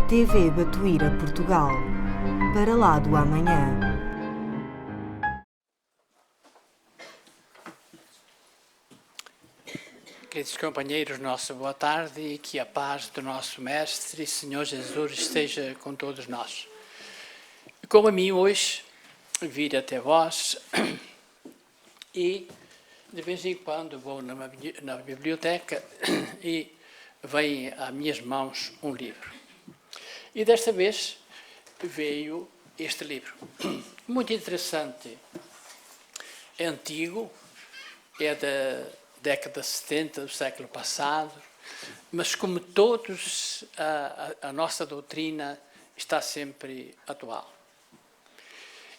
TV Batuíra Portugal, para lá do amanhã. Queridos companheiros, nossa boa tarde e que a paz do nosso Mestre e Senhor Jesus esteja com todos nós. Como a mim hoje, vir até vós e de vez em quando vou na biblioteca e vem às minhas mãos um livro. E desta vez veio este livro, muito interessante, é antigo, é da década de 70 do século passado, mas como todos, a nossa doutrina está sempre atual.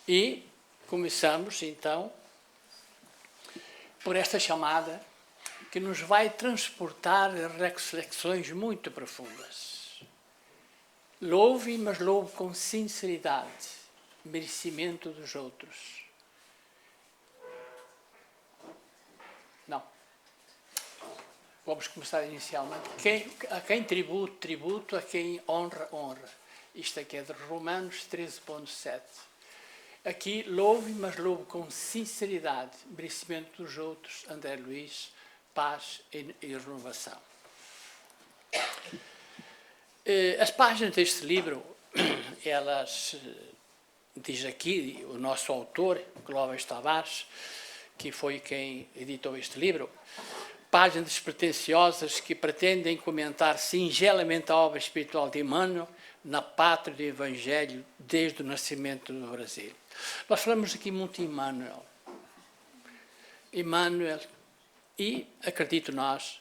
E começamos, então, por esta chamada que nos vai transportar a reflexões muito profundas. Louve, mas louve com sinceridade, merecimento dos outros. Não. Vamos começar inicialmente. A quem tributo, tributo, a quem honra, honra. Isto aqui é de Romanos 13.7. Aqui, louve, mas louve com sinceridade, merecimento dos outros, André Luiz, paz e renovação. As páginas deste livro, elas, diz aqui o nosso autor, Clóvis Tavares, que foi quem editou este livro, páginas despretensiosas que pretendem comentar singelamente a obra espiritual de Emmanuel na pátria do Evangelho desde o nascimento do Brasil. Nós falamos aqui muito em Emmanuel. Emmanuel, e acredito nós,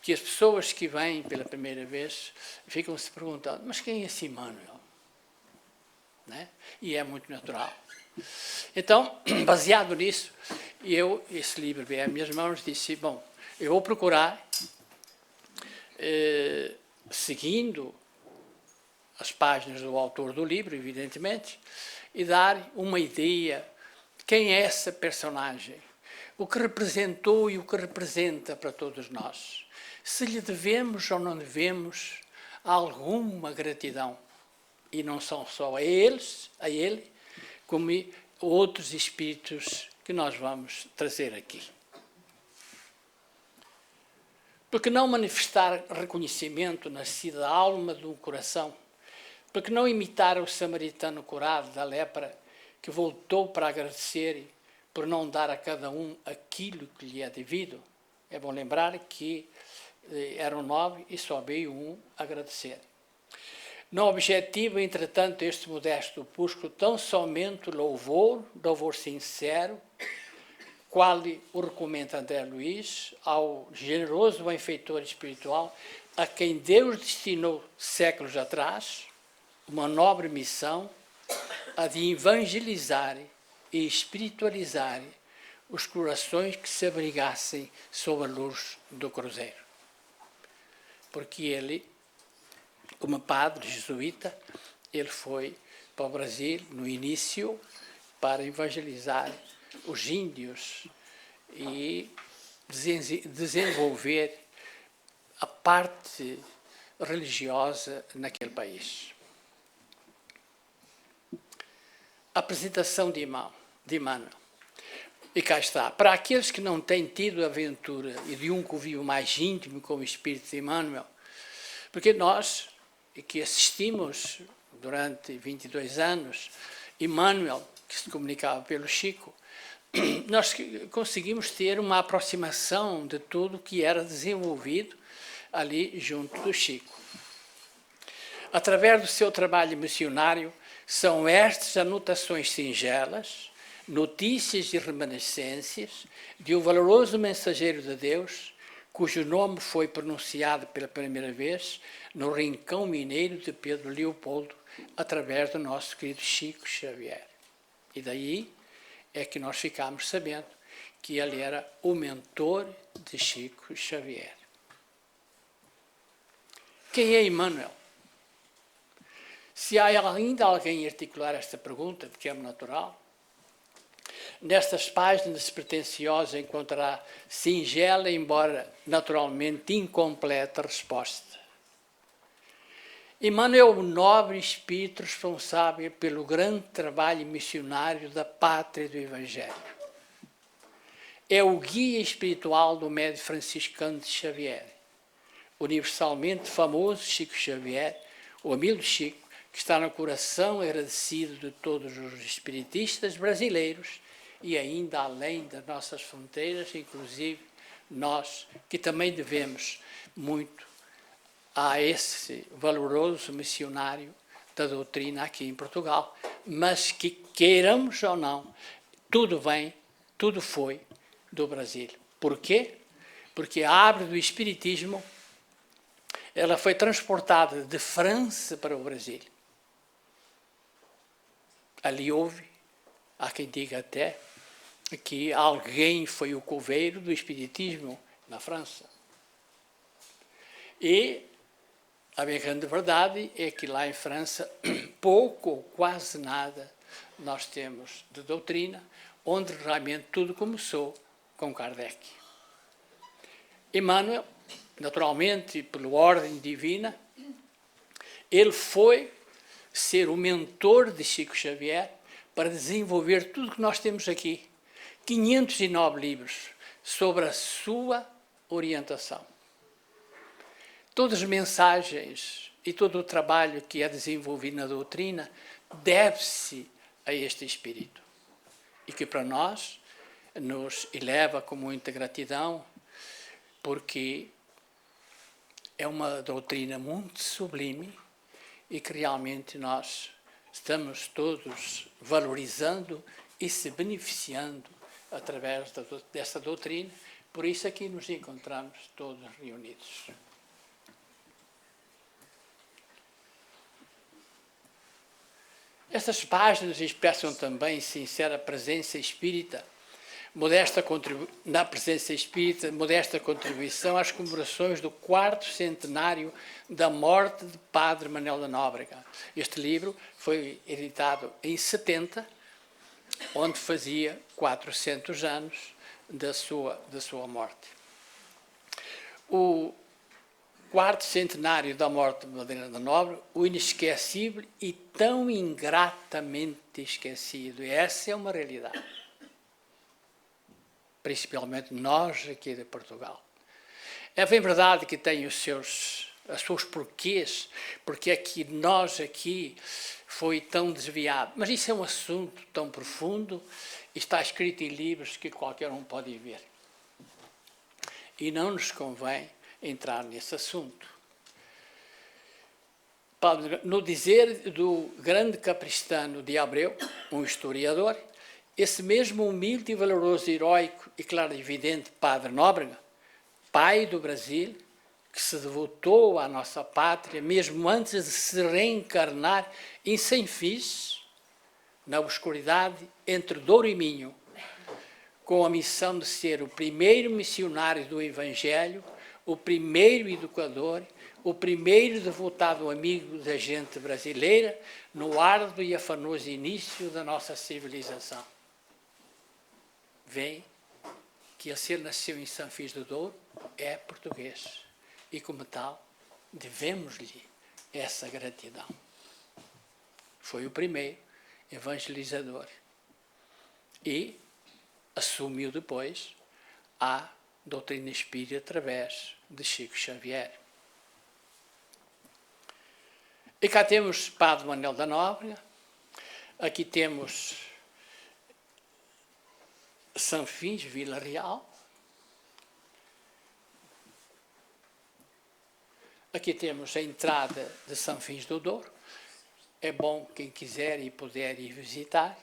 que as pessoas que vêm pela primeira vez ficam se perguntando, mas quem é esse Emmanuel? Né? E é muito natural. Então, baseado nisso, esse livro veio às minhas mãos, disse, bom, eu vou procurar, seguindo as páginas do autor do livro, evidentemente, e dar uma ideia de quem é essa personagem, o que representou e o que representa para todos nós. Se lhe devemos ou não devemos alguma gratidão, e não são só a ele, como outros espíritos que nós vamos trazer aqui. Porque não manifestar reconhecimento nascido da alma do coração? Porque não imitar o samaritano curado da lepra, que voltou para agradecer por não dar a cada um aquilo que lhe é devido? É bom lembrar que eram 9 e só veio um agradecer. Não objetiva, entretanto, este modesto opúsculo tão somente louvor sincero, qual o recomenda André Luiz, ao generoso benfeitor espiritual, a quem Deus destinou séculos atrás, uma nobre missão, a de evangelizar e espiritualizar os corações que se abrigassem sob a luz do cruzeiro. Porque ele, como padre jesuíta, ele foi para o Brasil, no início, para evangelizar os índios e desenvolver a parte religiosa naquele país. A apresentação de Emmanuel. E cá está. Para aqueles que não têm tido a aventura e de um convívio mais íntimo com o espírito de Emmanuel, porque nós, que assistimos durante 22 anos, Emmanuel, que se comunicava pelo Chico, nós conseguimos ter uma aproximação de tudo que era desenvolvido ali junto do Chico. Através do seu trabalho missionário, são estas anotações singelas, notícias e reminiscências de um valoroso mensageiro de Deus, cujo nome foi pronunciado pela primeira vez no rincão mineiro de Pedro Leopoldo, através do nosso querido Chico Xavier. E daí é que nós ficamos sabendo que ele era o mentor de Chico Xavier. Quem é Emmanuel? Se há ainda alguém articular esta pergunta, de que é natural, nestas páginas despretensiosas encontrará singela, embora naturalmente incompleta, resposta. Emmanuel é o nobre espírito responsável pelo grande trabalho missionário da pátria e do Evangelho. É o guia espiritual do médico franciscano de Xavier, universalmente famoso Chico Xavier, o amigo de Chico, que está no coração agradecido de todos os espiritistas brasileiros e ainda além das nossas fronteiras, inclusive nós, que também devemos muito a esse valoroso missionário da doutrina aqui em Portugal, mas que queiramos ou não, tudo vem, tudo foi do Brasil. Por quê? Porque a árvore do Espiritismo ela foi transportada de França para o Brasil. Ali houve, há quem diga até, que alguém foi o coveiro do Espiritismo na França. E a grande verdade é que lá em França, pouco ou quase nada nós temos de doutrina, onde realmente tudo começou com Kardec. Emmanuel, naturalmente, pela ordem divina, ele foi ser o mentor de Chico Xavier para desenvolver tudo o que nós temos aqui. 509 livros sobre a sua orientação. Todas as mensagens e todo o trabalho que é desenvolvido na doutrina deve-se a este espírito. E que para nós nos eleva com muita gratidão, porque é uma doutrina muito sublime e que realmente nós estamos todos valorizando e se beneficiando através dessa doutrina. Por isso aqui nos encontramos todos reunidos. Essas páginas expressam também sincera presença espírita, modesta contribuição às comemorações do 4º centenário da morte de Padre Manuel da Nóbrega. Este livro foi editado em 70, onde fazia 400 anos da sua morte. O 4º centenário da morte de Manuel da Nóbrega, o inesquecível e tão ingratamente esquecido. E essa é uma realidade. Principalmente nós aqui de Portugal. É bem verdade que tem os seus porquês, porque aqui nós foi tão desviado. Mas isso é um assunto tão profundo e está escrito em livros que qualquer um pode ver. E não nos convém entrar nesse assunto. No dizer do grande capristano de Abreu, um historiador, esse mesmo humilde e valoroso, heróico e clarividente Padre Nóbrega, pai do Brasil, que se devotou à nossa pátria, mesmo antes de se reencarnar em Sem-Fiz, na obscuridade entre Douro e Minho, com a missão de ser o primeiro missionário do Evangelho, o primeiro educador, o primeiro devotado amigo da gente brasileira, no árduo e afanoso início da nossa civilização. Vem que se ele nasceu em São Fiz do Douro, é português. E como tal, devemos-lhe essa gratidão. Foi o primeiro evangelizador. E assumiu depois a doutrina espírita através de Chico Xavier. E cá temos Padre Manuel da Nóbrega, aqui temos São Fins, Vila Real, aqui temos a entrada de São Fins do Douro, é bom quem quiser e puder ir visitar.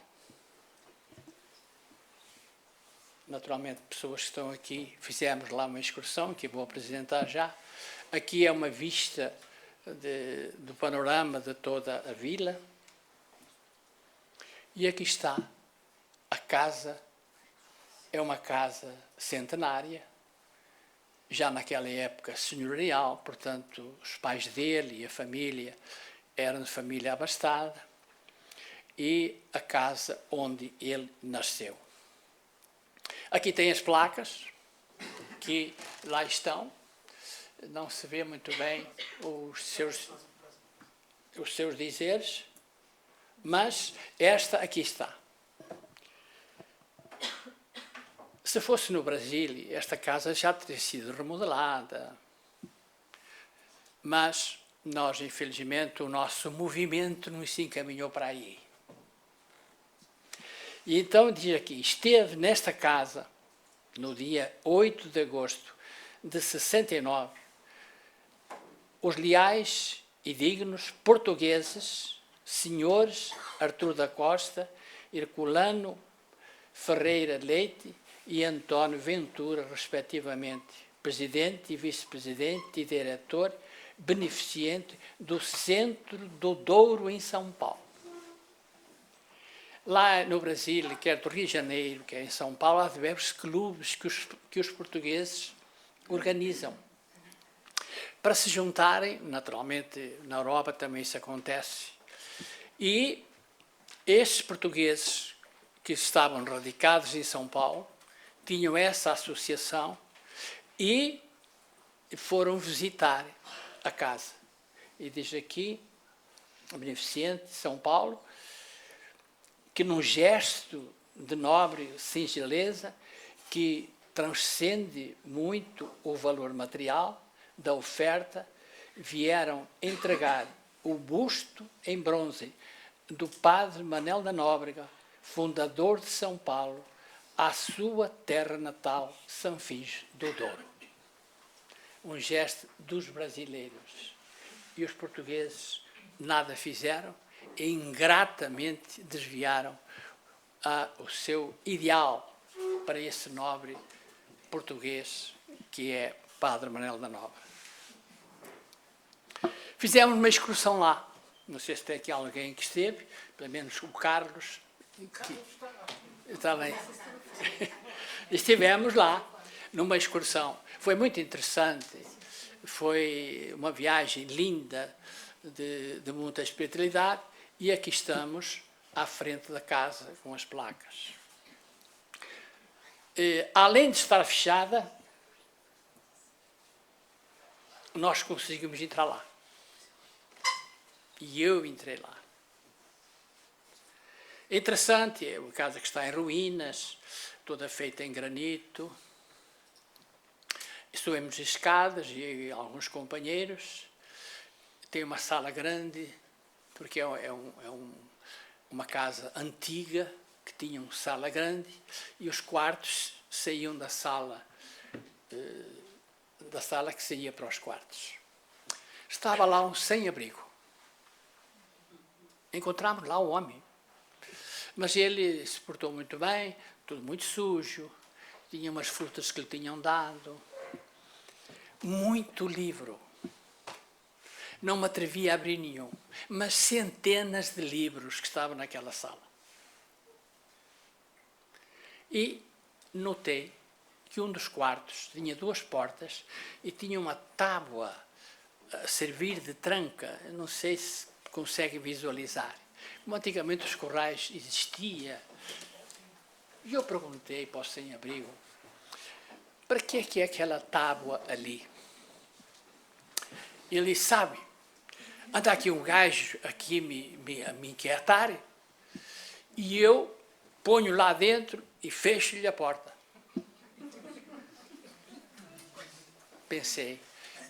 Naturalmente, pessoas que estão aqui, fizemos lá uma excursão, que vou apresentar já. Aqui é uma vista do panorama de toda a vila. E aqui está a casa, é uma casa centenária, já naquela época senhorial, portanto, os pais dele e a família eram de família abastada, e a casa onde ele nasceu. Aqui tem as placas, que lá estão, não se vê muito bem os seus... os seus dizeres, mas esta aqui está. Se fosse no Brasil, esta casa já teria sido remodelada, mas nós, infelizmente, o nosso movimento não se encaminhou para aí. E então diz aqui, esteve nesta casa, no dia 8 de agosto de 69, os leais e dignos portugueses, senhores Artur da Costa, Herculano Ferreira Leite e António Ventura, respectivamente, presidente e vice-presidente e diretor beneficente do Centro do Douro, em São Paulo. Lá no Brasil, quer do Rio de Janeiro, quer em São Paulo, há diversos clubes que os portugueses organizam para se juntarem. Naturalmente, na Europa também isso acontece. E estes portugueses que estavam radicados em São Paulo tinham essa associação e foram visitar a casa. E diz aqui, beneficente de São Paulo, que num gesto de nobre singeleza que transcende muito o valor material da oferta, vieram entregar o busto em bronze do padre Manel da Nóbrega, fundador de São Paulo, à sua terra natal, Sanfins do Douro. Um gesto dos brasileiros. E os portugueses nada fizeram e ingratamente desviaram o seu ideal para esse nobre português que é Padre Manel da Nóbrega. Fizemos uma excursão lá. Não sei se tem aqui alguém que esteve, pelo menos o Carlos. Está bem. Estivemos lá numa excursão. Foi muito interessante. Foi uma viagem linda, de muita espiritualidade. E aqui estamos, à frente da casa, com as placas. Além de estar fechada, nós conseguimos entrar lá. E eu entrei lá. É interessante, é uma casa que está em ruínas, toda feita em granito. Subimos escadas e alguns companheiros. Tem uma sala grande, porque uma casa antiga, que tinha uma sala grande, e os quartos saíam da sala que saía para os quartos. Estava lá um sem-abrigo. Encontramos lá o homem. Mas ele se portou muito bem, tudo muito sujo, tinha umas frutas que lhe tinham dado. Muito livro. Não me atrevia a abrir nenhum, mas centenas de livros que estavam naquela sala. E notei que um dos quartos tinha duas portas e tinha uma tábua a servir de tranca. Eu não sei se conseguem visualizar. Como antigamente os corrais existia. E eu perguntei para o sem-abrigo, para que é aquela tábua ali? Ele sabe, anda aqui um gajo aqui a me inquietar, e eu ponho lá dentro e fecho-lhe a porta. Pensei,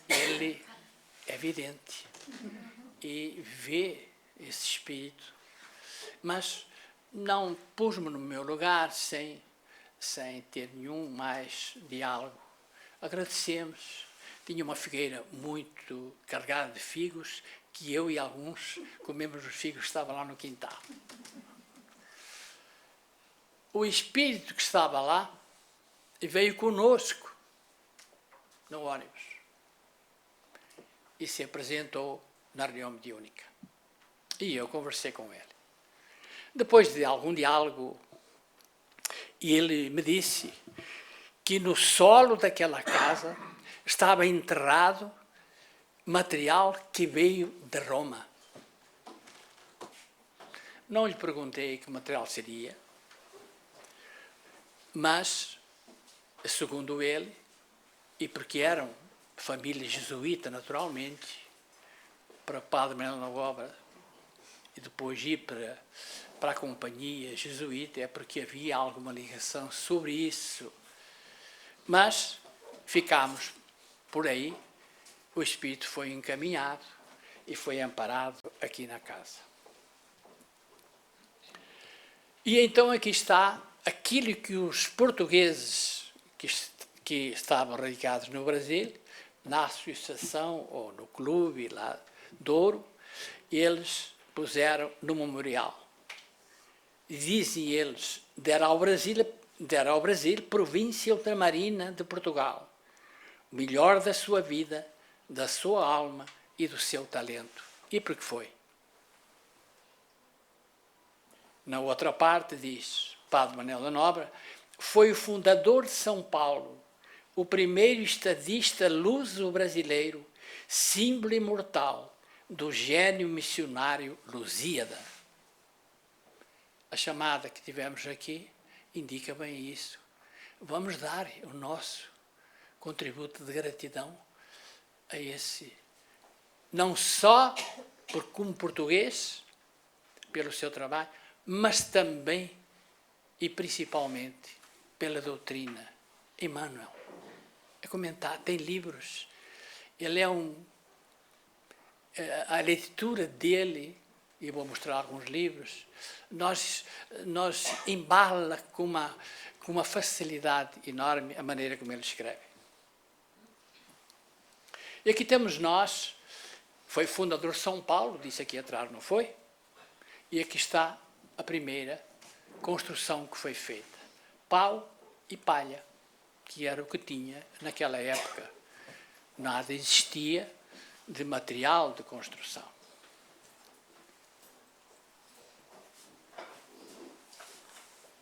ele é vidente e vê esse espírito, mas não pus-me no meu lugar sem ter nenhum mais diálogo. Agradecemos. Tinha uma figueira muito carregada de figos, que eu e alguns comemos os figos que estavam lá no quintal. O espírito que estava lá veio conosco no ônibus e se apresentou na reunião mediúnica. E eu conversei com ele. Depois de algum diálogo, ele me disse que no solo daquela casa estava enterrado material que veio de Roma. Não lhe perguntei que material seria, mas, segundo ele, e porque eram família jesuíta naturalmente, para Padre Manuel da Nóbrega e depois ir para a companhia jesuíta, é porque havia alguma ligação sobre isso. Mas ficámos por aí, o espírito foi encaminhado e foi amparado aqui na casa. E então aqui está aquilo que os portugueses que estavam radicados no Brasil, na associação ou no clube lá de Ouro, eles puseram no memorial. E dizem eles, deram ao Brasil província ultramarina de Portugal, o melhor da sua vida, da sua alma e do seu talento. E por que foi? Na outra parte diz, Padre Manuel da Nóbrega, foi o fundador de São Paulo, o primeiro estadista luso-brasileiro, símbolo imortal do gênio missionário Lusíada. A chamada que tivemos aqui indica bem isso. Vamos dar o nosso contributo de gratidão a esse, não só como português, pelo seu trabalho, mas também e principalmente pela doutrina. Emmanuel é comentado, tem livros. Ele é a leitura dele, e vou mostrar alguns livros, nós embala com uma facilidade enorme a maneira como ele escreve. E aqui temos nós, foi fundador de São Paulo, disse aqui atrás, não foi? E aqui está a primeira construção que foi feita. Pau e palha, que era o que tinha naquela época. Nada existia de material de construção.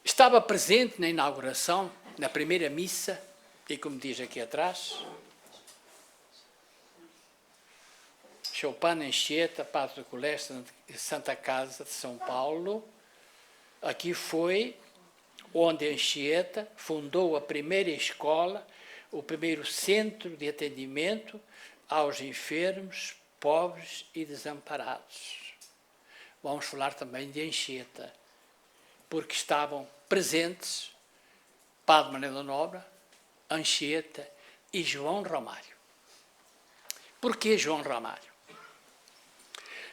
Estava presente na inauguração, na primeira missa, e como diz aqui atrás, Chopin Anchieta, Padre Coleste, Santa Casa de São Paulo. Aqui foi onde Anchieta fundou a primeira escola, o primeiro centro de atendimento aos enfermos, pobres e desamparados. Vamos falar também de Anchieta, porque estavam presentes Padre Manuel da Nóbrega, Anchieta e João Ramalho. Por que João Ramalho?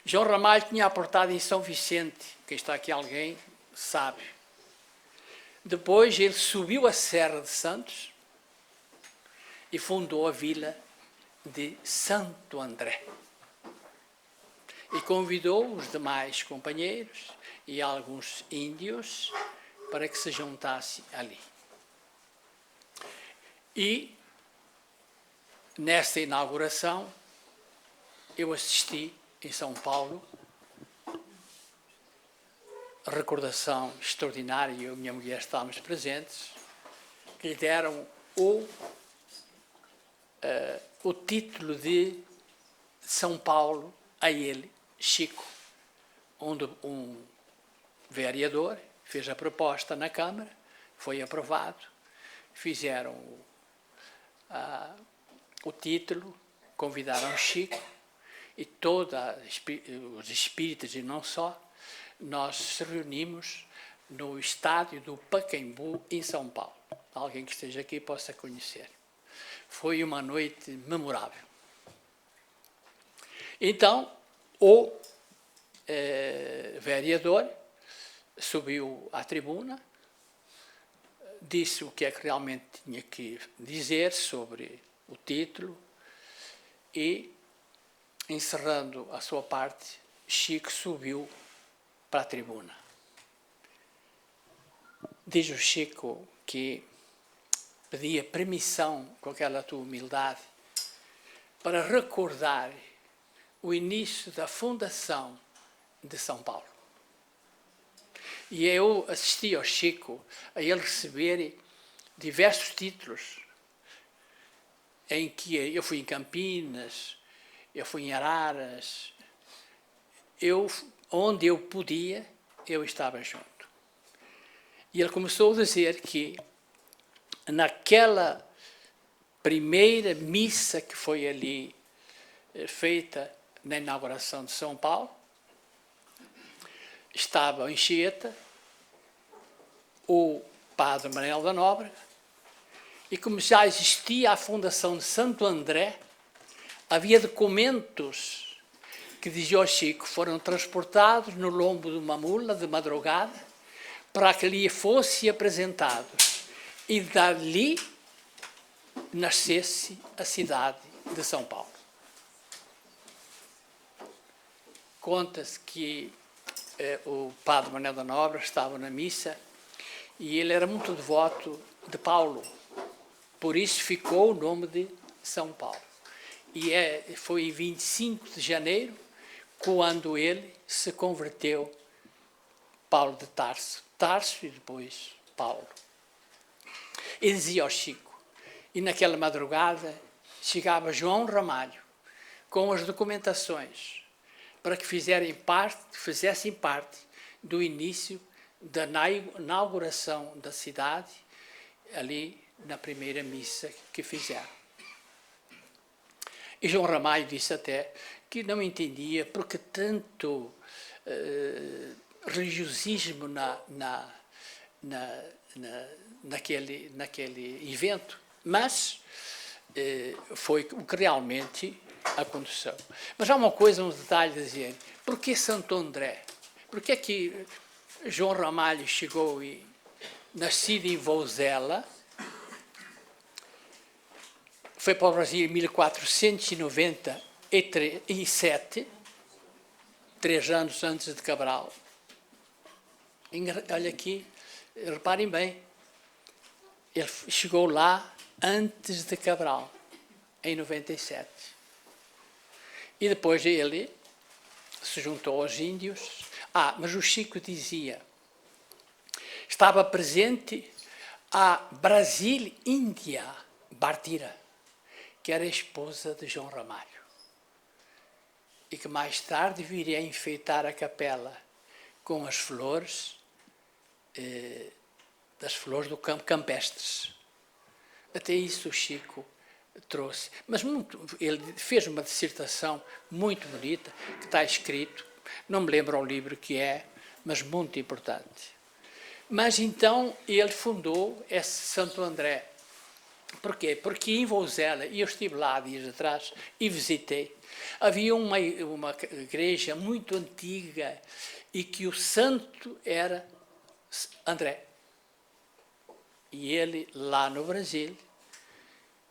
João Ramalho tinha aportado em São Vicente, quem está aqui alguém sabe. Depois ele subiu a Serra de Santos e fundou a vila de Santo André. E convidou os demais companheiros e alguns índios para que se juntassem ali. E, nesta inauguração, eu assisti em São Paulo, recordação extraordinária, eu e a minha mulher estávamos presentes, que lhe deram o título de São Paulo a ele, Chico, onde um vereador fez a proposta na Câmara, foi aprovado, fizeram o título, convidaram Chico, e todos os espíritas, e não só, nós se reunimos no estádio do Pacaembu, em São Paulo. Alguém que esteja aqui possa conhecer. Foi uma noite memorável. Então, o vereador subiu à tribuna, disse o que é que realmente tinha que dizer sobre o título e, encerrando a sua parte, Chico subiu para a tribuna. Diz o Chico que pedia permissão, com aquela tua humildade, para recordar o início da fundação de São Paulo. E eu assisti ao Chico a ele receber diversos títulos, em que eu fui em Campinas, eu fui em Araras, onde eu podia, eu estava junto. E ele começou a dizer que naquela primeira missa que foi ali feita na inauguração de São Paulo. Estava em Anchieta o padre Manuel da Nóbrega, e como já existia a fundação de Santo André, havia documentos que, dizia o Chico, foram transportados no lombo de uma mula de madrugada para que lhe fossem apresentados e dali nascesse a cidade de São Paulo. Conta-se que o padre Manuel da Nóbrega estava na missa e ele era muito devoto de Paulo, por isso ficou o nome de São Paulo. E foi em 25 de janeiro quando ele se converteu, Paulo de Tarso e depois Paulo. E dizia ao Chico, e naquela madrugada chegava João Ramalho com as documentações para que fizessem parte do início da inauguração da cidade, ali na primeira missa que fizeram. E João Ramalho disse até que não entendia porque tanto religiosismo naquele evento, mas foi o que realmente aconteceu. Mas há uma coisa, um detalhe a dizer, porquê Santo André? Porquê é que João Ramalho chegou e, nascido em Vouzela, foi para o Brasil em 1497, 3 anos antes de Cabral. Olha aqui, reparem bem, ele chegou lá antes de Cabral, em 97. E depois ele se juntou aos índios. Mas o Chico dizia, estava presente a Brasil-Índia Bartira, que era a esposa de João Ramalho, e que mais tarde viria a enfeitar a capela com as flores, das flores do campo campestres. Até isso o Chico trouxe. Mas ele fez uma dissertação muito bonita, que está escrito, não me lembro o livro que é, mas muito importante. Mas então ele fundou esse Santo André. Porquê? Porque em Vouzela, e eu estive lá dias atrás e visitei, havia uma igreja muito antiga e que o santo era André. E ele, lá no Brasil,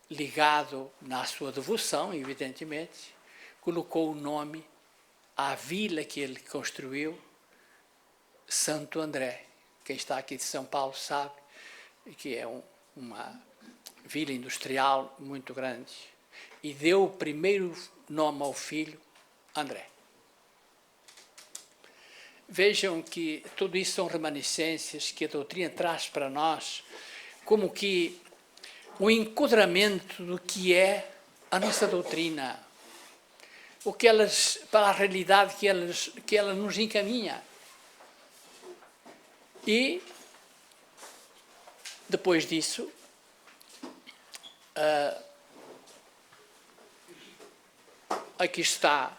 ligado na sua devoção, evidentemente, colocou o nome à vila que ele construiu, Santo André. Quem está aqui de São Paulo sabe que é uma vila industrial muito grande. E deu o primeiro nome ao filho, André. Vejam que tudo isso são remanescências que a doutrina traz para nós, como que o enquadramento do que é a nossa doutrina, para a realidade que ela nos encaminha. E, depois disso, aqui está,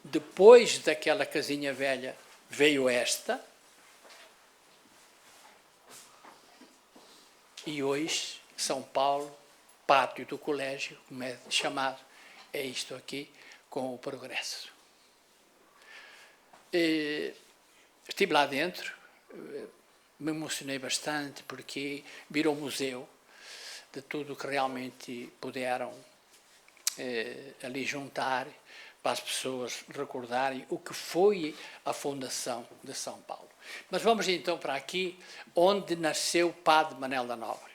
depois daquela casinha velha, veio esta, e hoje, São Paulo, pátio do colégio, como é chamado, é isto aqui, com o progresso. Estive lá dentro, me emocionei bastante, porque virou museu de tudo que realmente puderam ali juntar, para as pessoas recordarem o que foi a fundação de São Paulo. Mas vamos então para aqui, onde nasceu o padre Manuel da Nóbrega.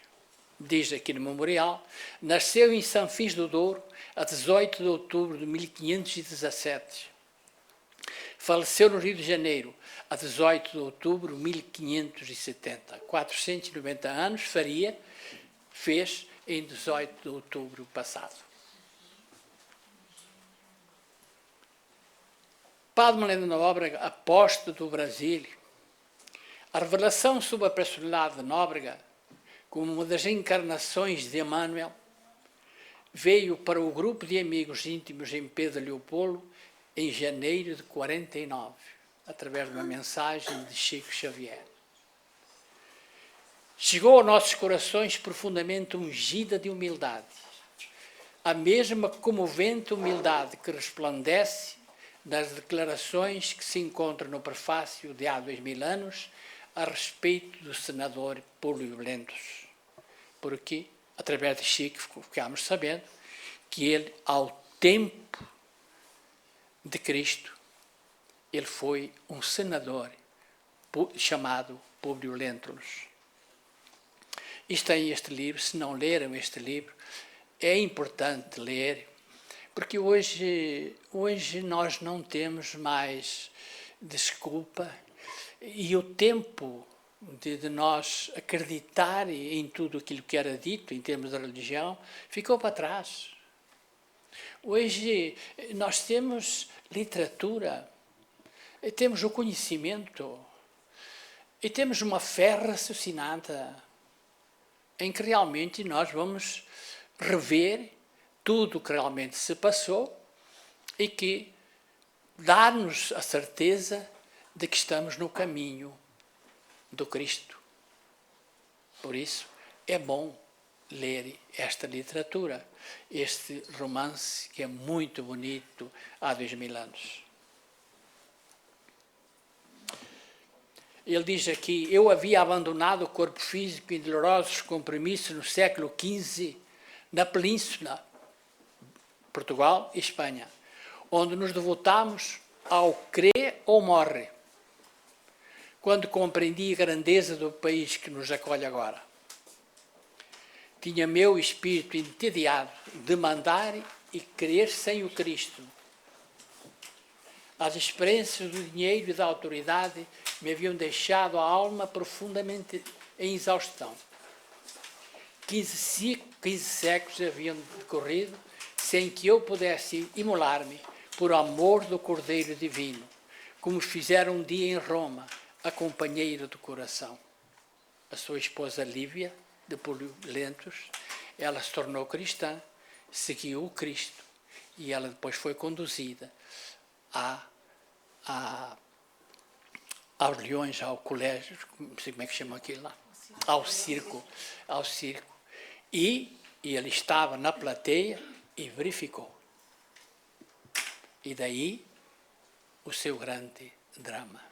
Diz aqui no memorial, nasceu em São Fis do Douro, a 18 de outubro de 1517. Faleceu no Rio de Janeiro, a 18 de outubro de 1570. 490 anos fez em 18 de outubro passado. Padre Manuel da Nóbrega, apóstolo do Brasil, a revelação sobre a personalidade de Nóbrega, como uma das encarnações de Emmanuel, veio para o grupo de amigos íntimos em Pedro Leopoldo em janeiro de 49, através de uma mensagem de Chico Xavier. Chegou aos nossos corações profundamente ungida de humildade, a mesma comovente humildade que resplandece nas declarações que se encontram no prefácio de há 2000 anos a respeito do senador Públio Lentos. Porque, através de Chico, ficámos sabendo que ele, ao tempo de Cristo, ele foi um senador chamado Públio Lentulus. Isto tem este livro, se não leram este livro, é importante ler, porque hoje nós não temos mais desculpa e o tempo de nós acreditar em tudo aquilo que era dito em termos de religião ficou para trás. Hoje nós temos literatura, temos o conhecimento e temos uma fé raciocinada em que realmente nós vamos rever tudo o que realmente se passou e que dá-nos a certeza de que estamos no caminho do Cristo. Por isso, é bom ler esta literatura, este romance que é muito bonito há 2000 anos. Ele diz aqui: eu havia abandonado o corpo físico em dolorosos compromissos no século XV, na Península, Portugal e Espanha, onde nos devotámos ao crê ou morre, quando compreendi a grandeza do país que nos acolhe agora. Tinha meu espírito entediado de mandar e crer sem o Cristo. As experiências do dinheiro e da autoridade me haviam deixado a alma profundamente em exaustão. 15 séculos haviam decorrido sem que eu pudesse imolar-me por amor do Cordeiro Divino, como fizeram um dia em Roma a companheira do coração. A sua esposa Lívia, de Públio Lentos, ela se tornou cristã, seguiu o Cristo e ela depois foi conduzida aos leões, ao colégio, não sei como é que chama aquilo lá, ao circo. E ele estava na plateia e verificou. E daí o seu grande drama.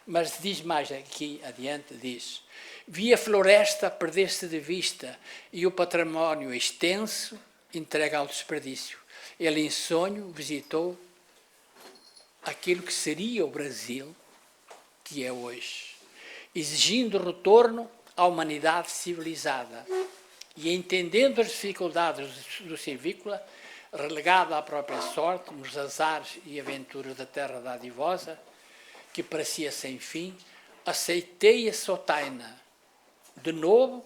Mas diz mais aqui adiante, diz: vi a floresta perder-se de vista e o património extenso entregue ao desperdício. Ele em sonho visitou aquilo que seria o Brasil, que é hoje, exigindo retorno à humanidade civilizada e entendendo as dificuldades do civícola, relegado à própria sorte, nos azares e aventuras da terra dadivosa, que parecia sem fim, aceitei a sotaina de novo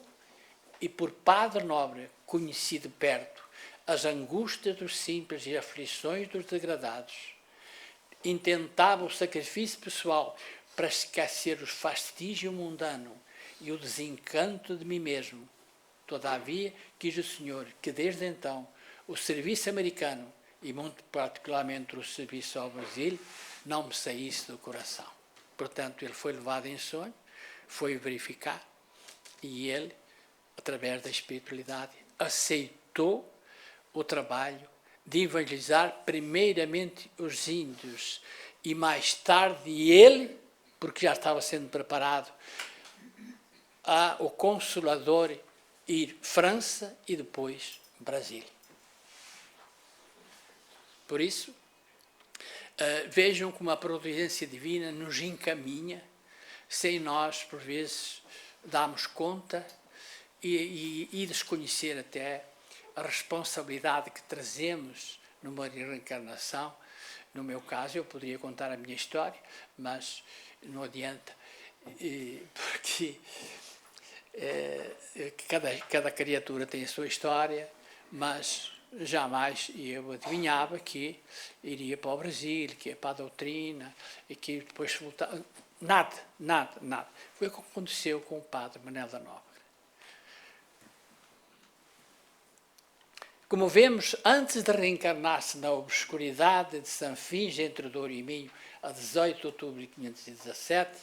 e por padre nobre conheci de perto as angústias dos simples e aflições dos degradados. Intentava o sacrifício pessoal para esquecer os fastígios mundanos e o desencanto de mim mesmo. Todavia, quis o Senhor que desde então o serviço americano, e muito particularmente o serviço ao Brasil, não me saísse do coração. Portanto, ele foi levado em sonho, foi verificar, e ele, através da espiritualidade, aceitou o trabalho de evangelizar primeiramente os índios e mais tarde ele, porque já estava sendo preparado, o Consolador ir França e depois Brasil. Por isso, vejam como a providência divina nos encaminha, sem nós, por vezes, darmos conta e desconhecer até a responsabilidade que trazemos numa reencarnação. No meu caso, eu poderia contar a minha história, mas não adianta, porque cada criatura tem a sua história, mas jamais eu adivinhava que iria para o Brasil, que ia para a doutrina, e que depois voltava. Nada. Foi o que aconteceu com o padre Manel da Nóbrega. Como vemos, antes de reencarnar-se na obscuridade de Sanfinge, entre Douro e Minho, a 18 de outubro de 517,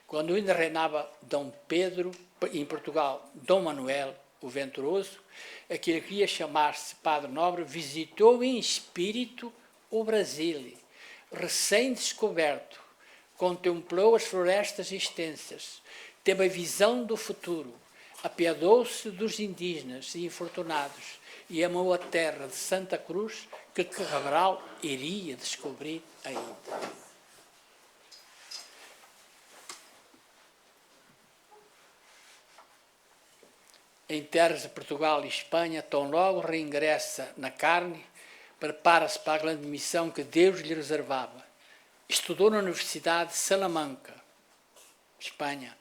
quando ainda reinava Dom Pedro, em Portugal, Dom Manuel, o Venturoso, aquele que ia chamar-se Padre Nobre, visitou em espírito o Brasil, recém-descoberto, contemplou as florestas extensas, teve a visão do futuro, apiadou-se dos indígenas e infortunados e amou a terra de Santa Cruz que Cabral iria descobrir ainda. Em terras de Portugal e Espanha, tão logo reingressa na carne, prepara-se para a grande missão que Deus lhe reservava. Estudou na Universidade de Salamanca, Espanha.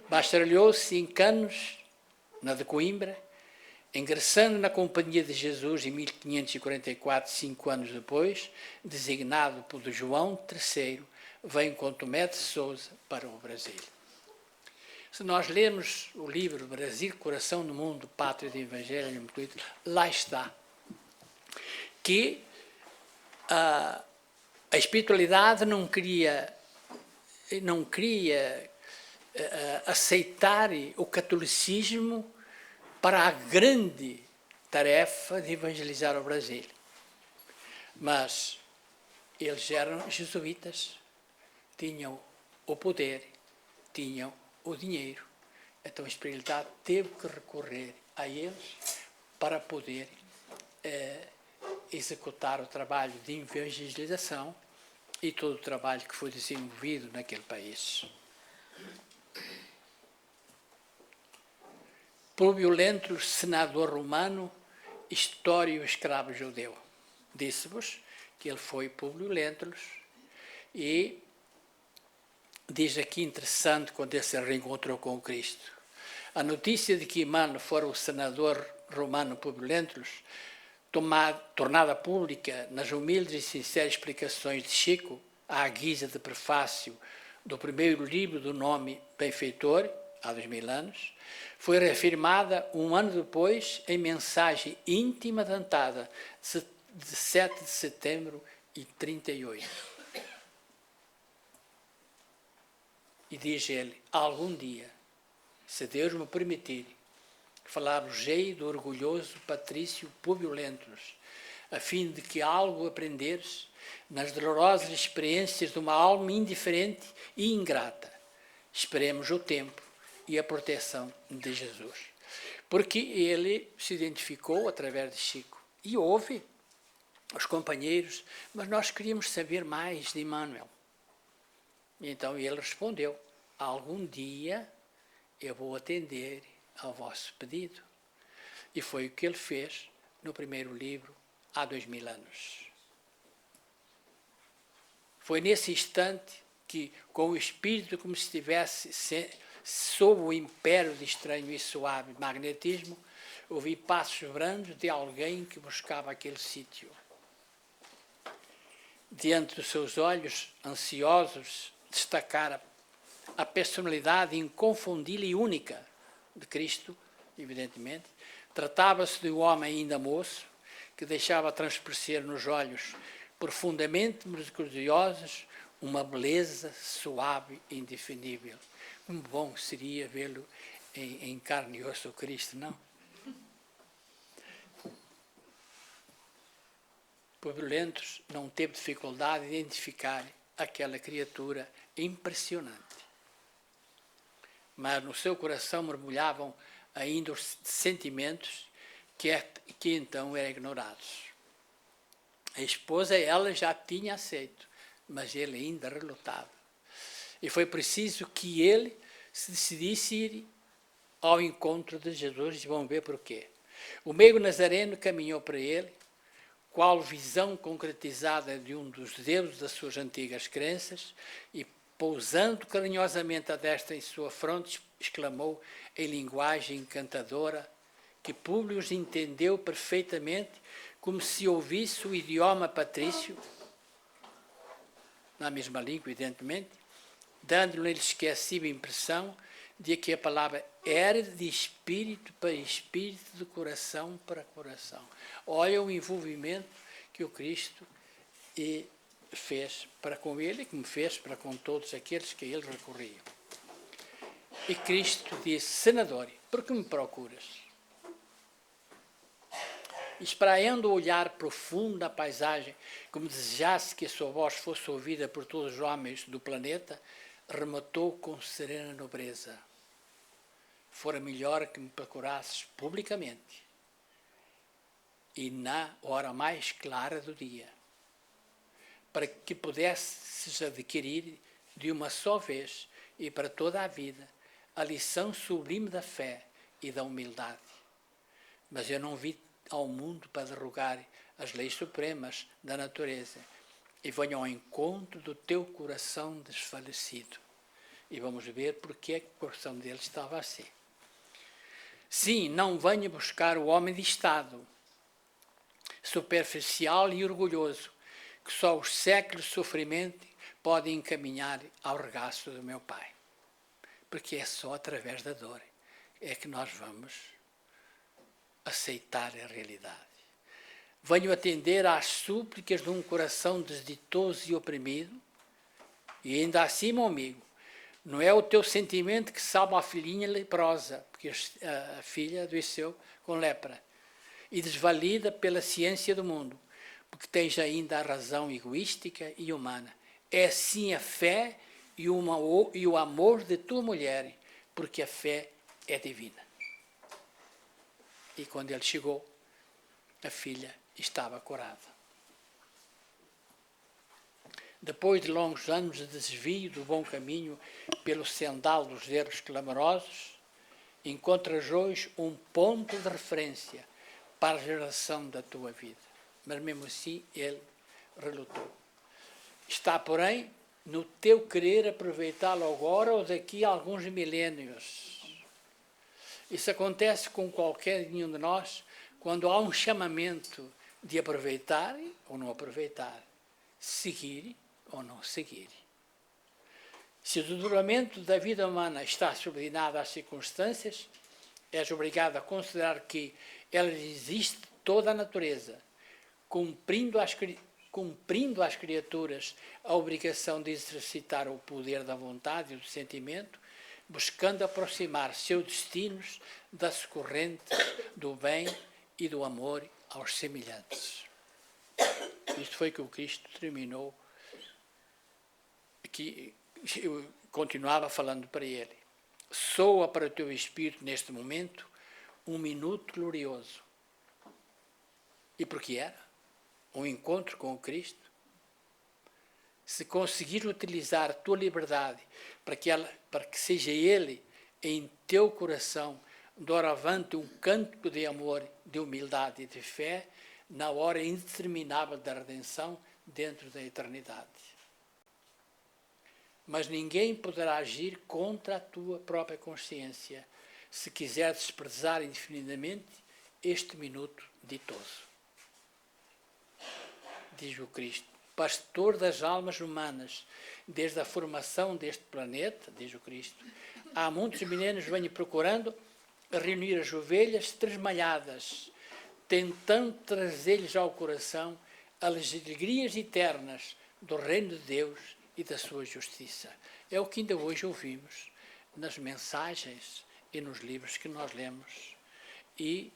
Bacharelou-se em Canos, na de Coimbra, ingressando na Companhia de Jesus em 1544, 5 anos depois, designado por João III, vem com Tomé de Sousa para o Brasil. Se nós lermos o livro Brasil, Coração do Mundo, Pátria do Evangelho, lá está que a espiritualidade não queria aceitar o catolicismo para a grande tarefa de evangelizar o Brasil. Mas eles eram jesuítas, tinham o poder, tinham o dinheiro. Então a espiritualidade teve que recorrer a eles para poder executar o trabalho de evangelização e todo o trabalho que foi desenvolvido naquele país. Públio Lentulus, senador romano, histórico escravo judeu. Disse-vos que ele foi Públio Lentulus e diz aqui interessante quando ele se reencontrou com o Cristo. A notícia de que Emmanuel fora o senador romano Públio Lentulus, tornada pública nas humildes e sinceras explicações de Chico, à guisa de prefácio do primeiro livro do nome Benfeitor, há 2000 anos, foi reafirmada um ano depois em mensagem íntima datada de 7 de setembro de 38. E diz ele, algum dia, se Deus me permitir, falar-vos-ei do orgulhoso Patrício Públio Lentulus, a fim de que algo aprenderes nas dolorosas experiências de uma alma indiferente e ingrata. Esperemos o tempo e a proteção de Jesus. Porque ele se identificou através de Chico. E houve os companheiros, mas nós queríamos saber mais de Emmanuel. E então ele respondeu, algum dia eu vou atender ao vosso pedido. E foi o que ele fez no primeiro livro, há 2000 anos. Foi nesse instante que, com o espírito como se estivesse sob o império de estranho e suave magnetismo, ouvi passos brandos de alguém que buscava aquele sítio. Diante dos seus olhos ansiosos, destacara a personalidade inconfundível e única de Cristo, evidentemente. Tratava-se de um homem ainda moço, que deixava transparecer nos olhos profundamente misericordiosos uma beleza suave e indefinível. Como bom seria vê-lo em carne e osso, o Cristo, não? Públio Lentulus não teve dificuldade de identificar aquela criatura impressionante. Mas no seu coração mergulhavam ainda os sentimentos que então eram ignorados. A esposa, ela já tinha aceito, mas ele ainda relutava. E foi preciso que ele se decidisse ir ao encontro de Jesus, e vão ver porquê. O meigo nazareno caminhou para ele, qual visão concretizada de um dos deuses das suas antigas crenças, e pousando carinhosamente a destra em sua fronte, exclamou em linguagem encantadora, que Públio entendeu perfeitamente, como se ouvisse o idioma patrício, na mesma língua, evidentemente, dando-lhe a inesquecível impressão de que a palavra era de espírito para espírito, de coração para coração. Olha o envolvimento que o Cristo fez para com ele e que me fez para com todos aqueles que a ele recorriam. E Cristo disse: Senador, por que me procuras? Espraiando o olhar profundo da paisagem, como desejasse que a sua voz fosse ouvida por todos os homens do planeta, rematou com serena nobreza: fora melhor que me procurasses publicamente e na hora mais clara do dia, para que pudesses adquirir de uma só vez e para toda a vida a lição sublime da fé e da humildade. Mas eu não vim ao mundo para derrogar as leis supremas da natureza e venho ao encontro do teu coração desfalecido. E vamos ver porque é que o coração dele estava assim. Sim, não venho buscar o homem de Estado, superficial e orgulhoso, que só os séculos de sofrimento podem encaminhar ao regaço do meu Pai. Porque é só através da dor é que nós vamos aceitar a realidade. Venho atender às súplicas de um coração desditoso e oprimido, e ainda assim, meu amigo, não é o teu sentimento que salva a filhinha leprosa, porque a filha adoeceu com lepra, e desvalida pela ciência do mundo, porque tens ainda a razão egoística e humana. É sim a fé e o amor de tua mulher, porque a fé é divina. E quando ele chegou, a filha estava curada. Depois de longos anos de desvio do bom caminho pelo sendal dos erros clamorosos, encontras hoje um ponto de referência para a geração da tua vida. Mas mesmo assim ele relutou. Está, porém, no teu querer aproveitá-lo agora ou daqui a alguns milénios. Isso acontece com qualquer um de nós quando há um chamamento de aproveitar ou não aproveitar, seguir ou não seguir. Se o desdobramento da vida humana está subordinado às circunstâncias, és obrigado a considerar que ela existe toda a natureza, cumprindo às criaturas a obrigação de exercitar o poder da vontade e do sentimento, buscando aproximar seus destinos das correntes do bem e do amor aos semelhantes. Isto foi que o Cristo terminou, que eu continuava falando para ele. Soa para o teu espírito neste momento um minuto glorioso. E por que era? Um encontro com o Cristo. Se conseguir utilizar a tua liberdade para que seja Ele em teu coração doravante um cântico de amor, de humildade e de fé na hora indeterminável da redenção dentro da eternidade. Mas ninguém poderá agir contra a tua própria consciência se quiser desprezar indefinidamente este minuto ditoso. Diz o Cristo, pastor das almas humanas, desde a formação deste planeta, diz o Cristo, há muitos milénios venho procurando reunir as ovelhas tresmalhadas, tentando trazer-lhes ao coração as alegrias eternas do reino de Deus e da sua justiça. É o que ainda hoje ouvimos nas mensagens e nos livros que nós lemos e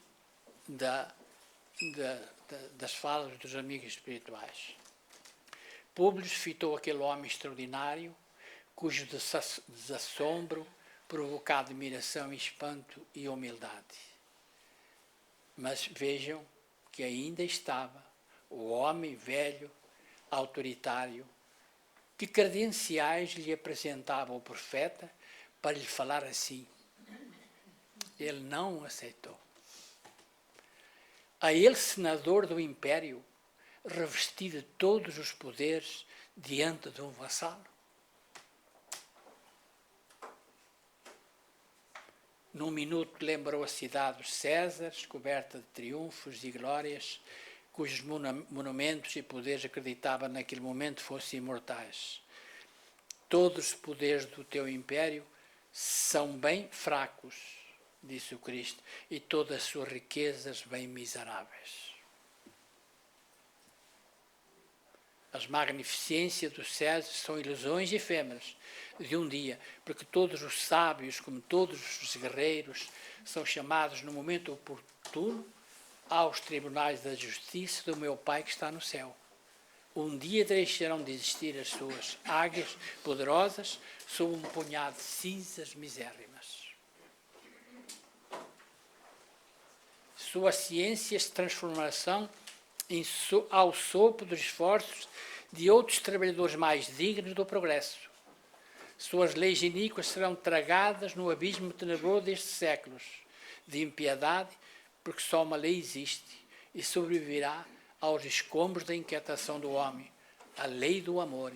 das falas dos amigos espirituais. Públio fitou aquele homem extraordinário, cujo desassombro provocava admiração, espanto e humildade. Mas vejam que ainda estava o homem velho, autoritário, que credenciais lhe apresentava o profeta para lhe falar assim. Ele não aceitou. A ele, senador do império, revestido de todos os poderes diante de um vassalo. Num minuto lembrou a cidade dos Césares, coberta de triunfos e glórias, cujos monumentos e poderes acreditava naquele momento fossem imortais. Todos os poderes do teu império são bem fracos, disse o Cristo, e todas as suas riquezas bem miseráveis. As magnificências dos céus são ilusões efêmeras de um dia, porque todos os sábios, como todos os guerreiros, são chamados no momento oportuno aos tribunais da justiça do meu Pai que está no céu. Um dia deixarão de existir as suas águias poderosas sob um punhado de cinzas misérrimas. Suas ciências de transformação ao sopro dos esforços de outros trabalhadores mais dignos do progresso. Suas leis iníquas serão tragadas no abismo tenebroso destes séculos de impiedade, porque só uma lei existe e sobreviverá aos escombros da inquietação do homem, a lei do amor,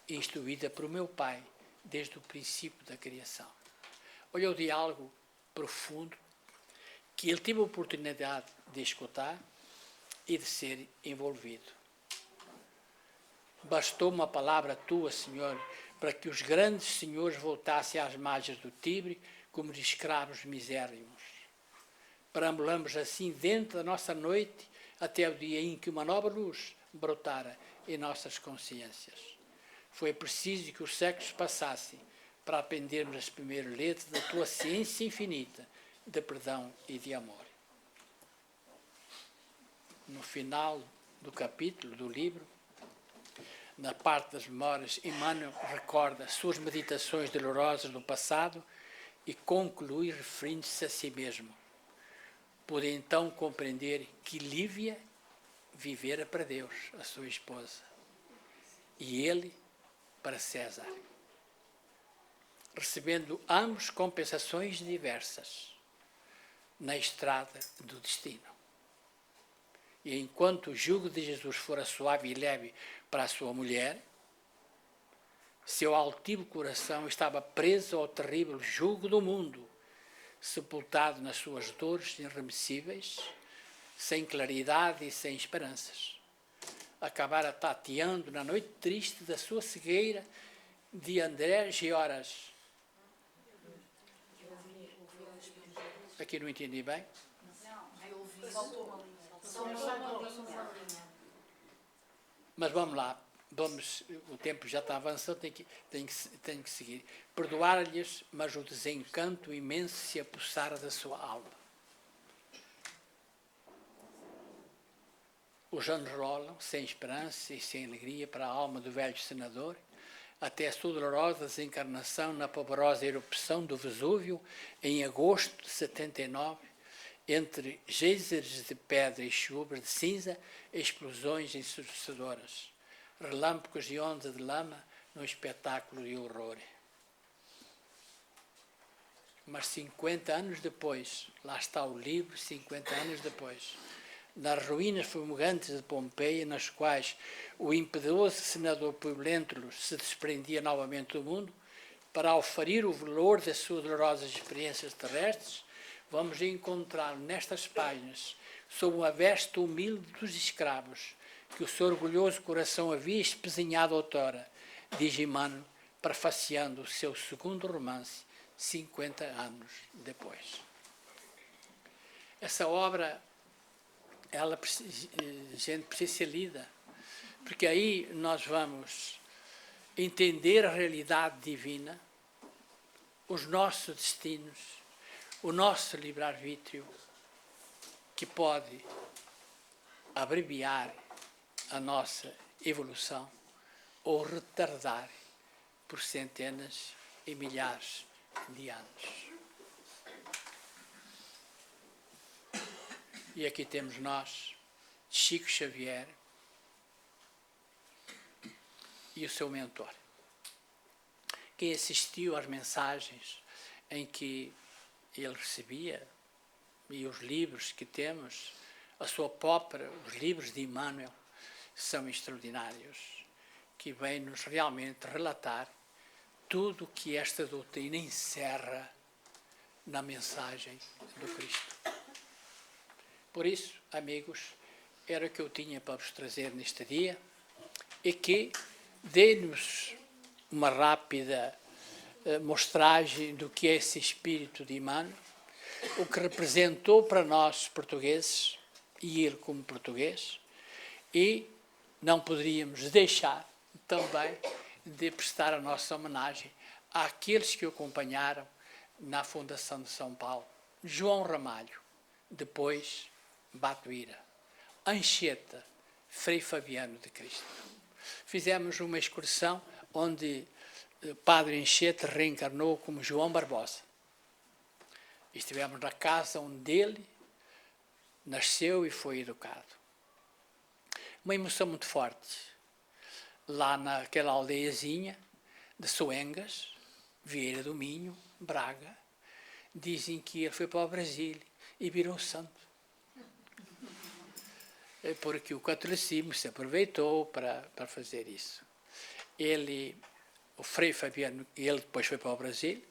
instituída por meu Pai desde o princípio da criação. Olha o diálogo profundo que ele teve a oportunidade de escutar e de ser envolvido. Bastou uma palavra tua, Senhor, para que os grandes senhores voltassem às margens do Tibre como de escravos misérrimos. Perambulamos assim dentro da nossa noite até o dia em que uma nova luz brotara em nossas consciências. Foi preciso que os séculos passassem para aprendermos as primeiras letras da tua ciência infinita de perdão e de amor. No final do capítulo do livro, na parte das memórias, Emmanuel recorda suas meditações dolorosas do passado e conclui referindo-se a si mesmo. Pude então compreender que Lívia vivera para Deus, a sua esposa, e ele para César, recebendo ambos compensações diversas na estrada do destino. E enquanto o jugo de Jesus fora suave e leve para a sua mulher, seu altivo coração estava preso ao terrível jugo do mundo, sepultado nas suas dores irremissíveis, sem claridade e sem esperanças. Acabara tateando na noite triste da sua cegueira de André Gioras. Aqui não entendi bem. Mas vamos lá, o tempo já está avançando, tem que seguir. Perdoar-lhes, mas o desencanto imenso se apossara da sua alma. Os anos rolam, sem esperança e sem alegria para a alma do velho senador, até a sua dolorosa desencarnação na pavorosa erupção do Vesúvio, em agosto de 79, entre geysers de pedra e chuvas de cinza, explosões ensurdecedoras, relâmpagos e ondas de lama num espetáculo de horror. Mas 50 anos depois, lá está o livro, 50 anos depois, nas ruínas fumegantes de Pompeia, nas quais o impiedoso senador Lentulus se desprendia novamente do mundo, para auferir o valor das suas dolorosas experiências terrestres, vamos encontrar nestas páginas, sob uma veste humilde dos escravos, que o seu orgulhoso coração havia espezinhado outrora, diz Emmanuel, prefaciando o seu segundo romance, 50 anos depois. Essa obra, a gente precisa ser lida, porque aí nós vamos entender a realidade divina, os nossos destinos, o nosso livre-arbítrio, que pode abreviar a nossa evolução ou retardar por centenas e milhares de anos. E aqui temos nós, Chico Xavier e o seu mentor. Quem assistiu às mensagens em que ele recebia, e os livros que temos, a sua própria, os livros de Emmanuel, são extraordinários, que vêm-nos realmente relatar tudo o que esta doutrina encerra na mensagem do Cristo. Por isso, amigos, era o que eu tinha para vos trazer neste dia, e que dê-nos uma rápida mostragem do que é esse espírito de Emmanuel, o que representou para nós portugueses, e ele como português, e não poderíamos deixar também de prestar a nossa homenagem àqueles que o acompanharam na Fundação de São Paulo. João Ramalho, depois Batuíra, Anchieta, Frei Fabiano de Cristo. Fizemos uma excursão onde o Padre Anchieta reencarnou como João Barbosa. Estivemos na casa onde ele nasceu e foi educado. Uma emoção muito forte. Lá naquela aldeiazinha de Soengas, Vieira do Minho, Braga, dizem que ele foi para o Brasil e virou santo. Porque o catolicismo se aproveitou para fazer isso. O Frei Fabiano, ele depois foi para o Brasil.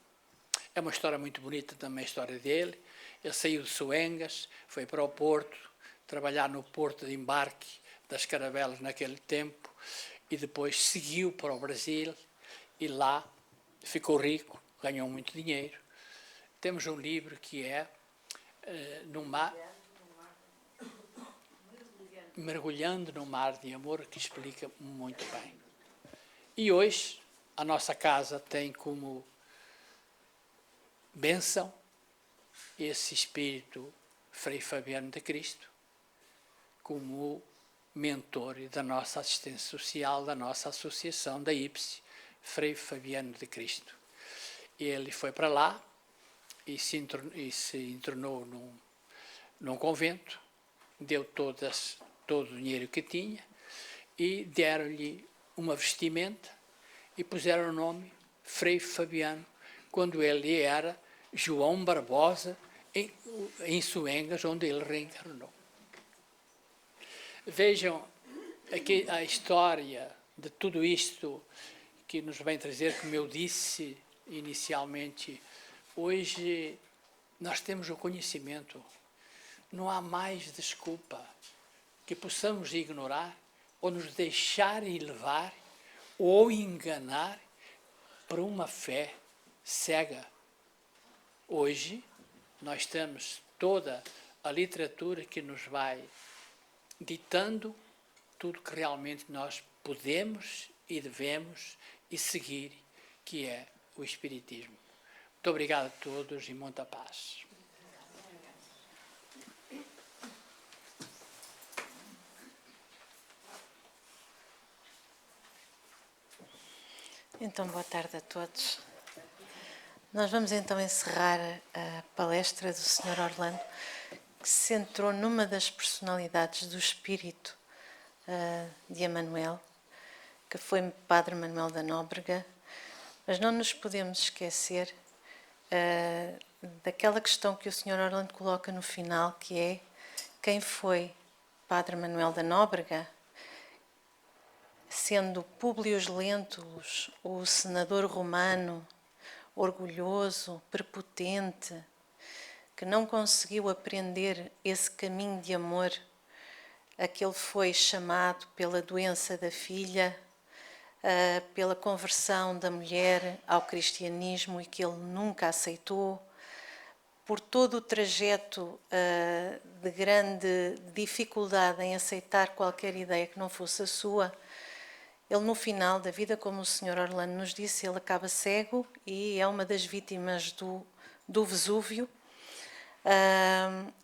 É uma história muito bonita também a história dele. Ele saiu de Soengas, foi para o Porto, trabalhar no porto de embarque das caravelas naquele tempo, e depois seguiu para o Brasil, e lá ficou rico, ganhou muito dinheiro. Temos um livro que é Mergulhando no Mar de Amor, que explica muito bem. E hoje a nossa casa tem como bênção esse espírito Frei Fabiano de Cristo, como mentor da nossa assistência social, da nossa associação, da IPSE, Frei Fabiano de Cristo. Ele foi para lá e se internou num convento, deu todo o dinheiro que tinha e deram-lhe uma vestimenta e puseram o nome Frei Fabiano, quando ele era João Barbosa, em Soengas, onde ele reencarnou. Vejam aqui a história de tudo isto que nos vem trazer, como eu disse inicialmente. Hoje nós temos o conhecimento, não há mais desculpa que possamos ignorar ou nos deixar levar ou enganar por uma fé cega. Hoje nós temos toda a literatura que nos vai ditando tudo que realmente nós podemos e devemos e seguir, que é o Espiritismo. Muito obrigado a todos e muita paz. Então, boa tarde a todos. Nós vamos então encerrar a palestra do Sr. Orlando, que se centrou numa das personalidades do espírito de Emmanuel, que foi Padre Manuel da Nóbrega, mas não nos podemos esquecer daquela questão que o Sr. Orlando coloca no final, que é: quem foi Padre Manuel da Nóbrega? Sendo Públio Lentulus, o senador romano, orgulhoso, prepotente, que não conseguiu aprender esse caminho de amor a que ele foi chamado pela doença da filha, pela conversão da mulher ao cristianismo e que ele nunca aceitou, por todo o trajeto de grande dificuldade em aceitar qualquer ideia que não fosse a sua. Ele, no final da vida, como o Sr. Orlando nos disse, ele acaba cego e é uma das vítimas do Vesúvio.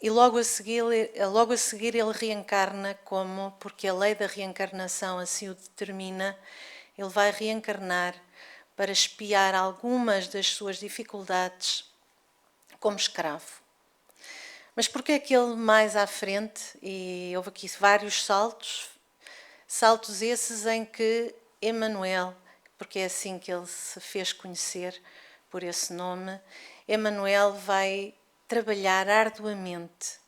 E logo a seguir ele reencarna, porque a lei da reencarnação assim o determina. Ele vai reencarnar para expiar algumas das suas dificuldades como escravo. Mas porque é que ele mais à frente, e houve aqui vários saltos esses em que Emmanuel, porque é assim que ele se fez conhecer por esse nome, Emmanuel vai trabalhar arduamente,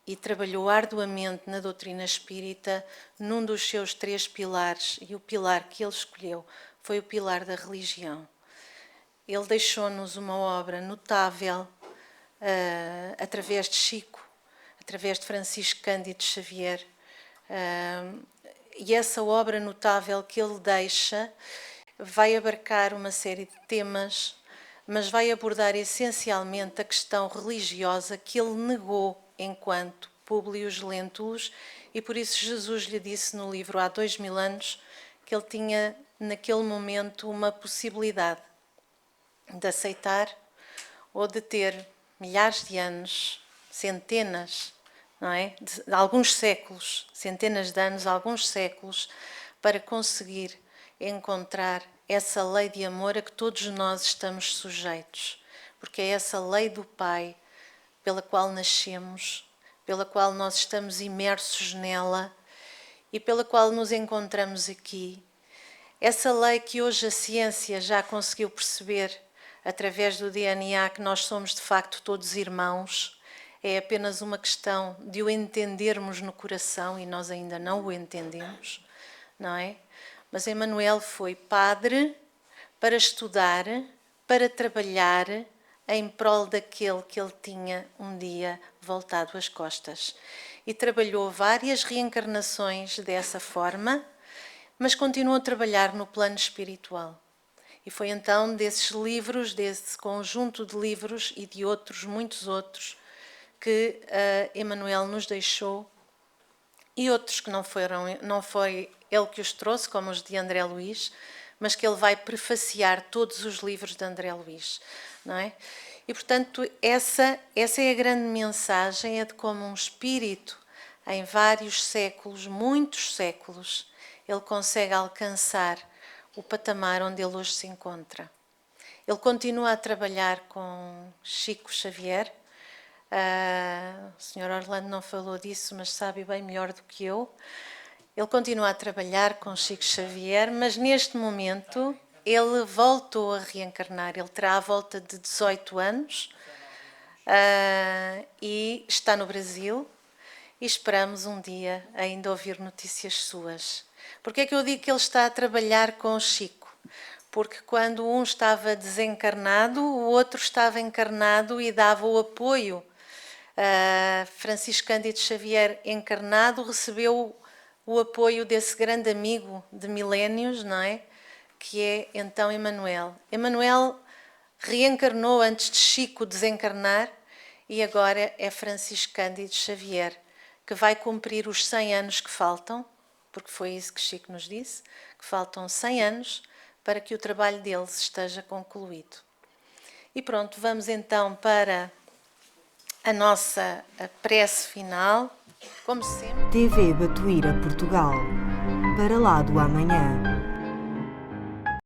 e trabalhou arduamente na doutrina espírita num dos seus 3 pilares, e o pilar que ele escolheu foi o pilar da religião. Ele deixou-nos uma obra notável através de Chico, através de Francisco Cândido Xavier, e essa obra notável que ele deixa vai abarcar uma série de temas, mas vai abordar essencialmente a questão religiosa que ele negou enquanto Públio Lentulus, e por isso Jesus lhe disse no livro há 2000 anos que ele tinha naquele momento uma possibilidade de aceitar ou de ter milhares de anos, centenas, não é? De alguns séculos, centenas de anos, alguns séculos, para conseguir encontrar essa lei de amor a que todos nós estamos sujeitos, porque é essa lei do Pai pela qual nascemos, pela qual nós estamos imersos nela e pela qual nos encontramos aqui. Essa lei que hoje a ciência já conseguiu perceber através do DNA que nós somos de facto todos irmãos, é apenas uma questão de o entendermos no coração e nós ainda não o entendemos, não é? Mas Emmanuel foi padre para estudar, para trabalhar em prol daquele que ele tinha um dia voltado as costas. E trabalhou várias reencarnações dessa forma, mas continuou a trabalhar no plano espiritual. E foi então desses livros, desse conjunto de livros e de outros, muitos outros, que Emmanuel nos deixou, e outros que não foi ele que os trouxe, como os de André Luís, mas que ele vai prefaciar todos os livros de André Luís, não é? E, portanto, essa é a grande mensagem, é de como um espírito, em vários séculos, muitos séculos, ele consegue alcançar o patamar onde ele hoje se encontra. Ele continua a trabalhar com Chico Xavier. O Sr. Orlando não falou disso, mas sabe bem melhor do que eu. Ele continua a trabalhar com Chico Xavier, mas neste momento ele voltou a reencarnar. Ele terá à volta de 18 anos e está no Brasil e esperamos um dia ainda ouvir notícias suas. Porque é que eu digo que ele está a trabalhar com o Chico? Porque quando um estava desencarnado, o outro estava encarnado e dava o apoio. Francisco Cândido Xavier, encarnado, recebeu o apoio desse grande amigo de milénios, não é? Que é então Emmanuel. Emmanuel reencarnou antes de Chico desencarnar e agora é Francisco Cândido Xavier, que vai cumprir os 100 anos que faltam, porque foi isso que Chico nos disse, que faltam 100 anos para que o trabalho deles esteja concluído. E pronto, vamos então para a nossa prece final, como sempre. TV Batuíra Portugal. Para lá do amanhã.